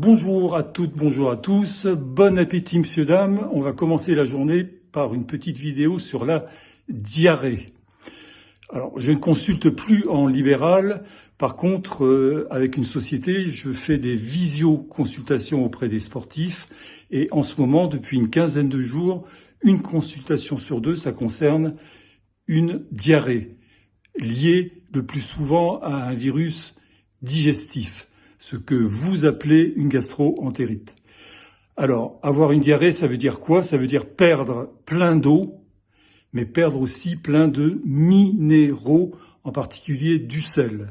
Bonjour à toutes, bonjour à tous. Bon appétit, messieurs, dames. On va commencer la journée par une petite vidéo sur la diarrhée. Alors, je ne consulte plus en libéral. Par contre, avec une société, je fais des visioconsultations auprès des sportifs. Et en ce moment, depuis une quinzaine de jours, une consultation sur deux, ça concerne une diarrhée liée le plus souvent à un virus digestif, ce que vous appelez une gastro-entérite. Alors, avoir une diarrhée, ça veut dire quoi? Ça veut dire perdre plein d'eau, mais perdre aussi plein de minéraux, en particulier du sel.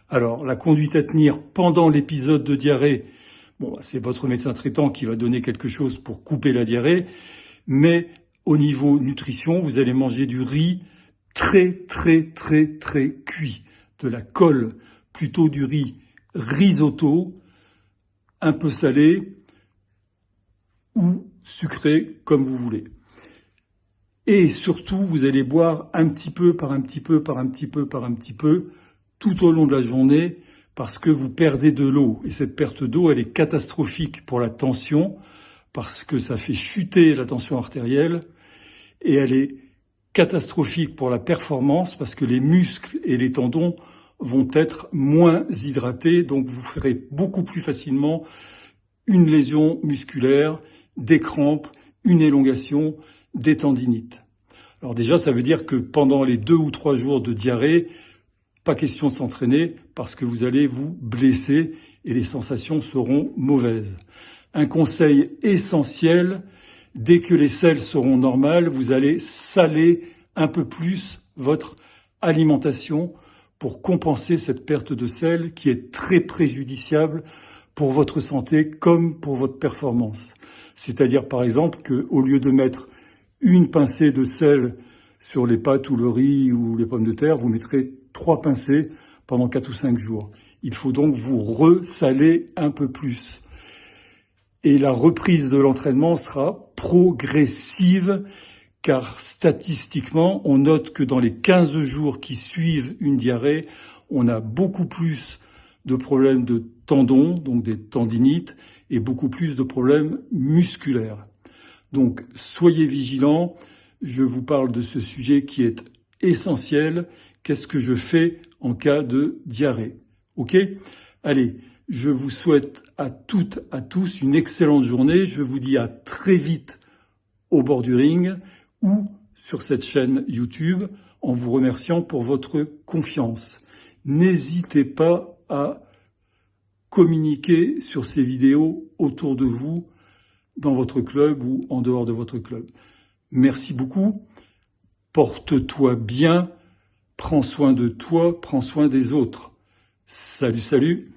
Alors, la conduite à tenir pendant l'épisode de diarrhée, c'est votre médecin traitant qui va donner quelque chose pour couper la diarrhée, mais au niveau nutrition, vous allez manger du riz très cuit, de la colle, plutôt du riz risotto, un peu salé ou sucré, comme vous voulez. Et surtout, vous allez boire un petit peu par un petit peu tout au long de la journée parce que vous perdez de l'eau. Et cette perte d'eau, elle est catastrophique pour la tension parce que ça fait chuter la tension artérielle et elle est catastrophique pour la performance parce que les muscles et les tendons vont être moins hydratés, donc vous ferez beaucoup plus facilement une lésion musculaire, des crampes, une élongation, des tendinites. Alors déjà, ça veut dire que pendant les 2 ou 3 jours de diarrhée, pas question de s'entraîner parce que vous allez vous blesser et les sensations seront mauvaises. Un conseil essentiel, dès que les sels seront normales, vous allez saler un peu plus votre alimentation pour compenser cette perte de sel qui est très préjudiciable pour votre santé comme pour votre performance. C'est-à-dire par exemple qu'au lieu de mettre une pincée de sel sur les pâtes ou le riz ou les pommes de terre, vous mettrez 3 pincées pendant 4 ou 5 jours. Il faut donc vous ressaler un peu plus. Et la reprise de l'entraînement sera progressive car statistiquement, on note que dans les 15 jours qui suivent une diarrhée, on a beaucoup plus de problèmes de tendons, donc des tendinites, et beaucoup plus de problèmes musculaires. Donc, soyez vigilants. Je vous parle de ce sujet qui est essentiel. Qu'est-ce que je fais en cas de diarrhée? Ok? Allez, je vous souhaite à toutes, à tous une excellente journée. Je vous dis à très vite au bord du ring ou sur cette chaîne YouTube en vous remerciant pour votre confiance. N'hésitez pas à communiquer sur ces vidéos autour de vous, dans votre club ou en dehors de votre club. Merci beaucoup. Porte-toi bien. Prends soin de toi, prends soin des autres. Salut, salut.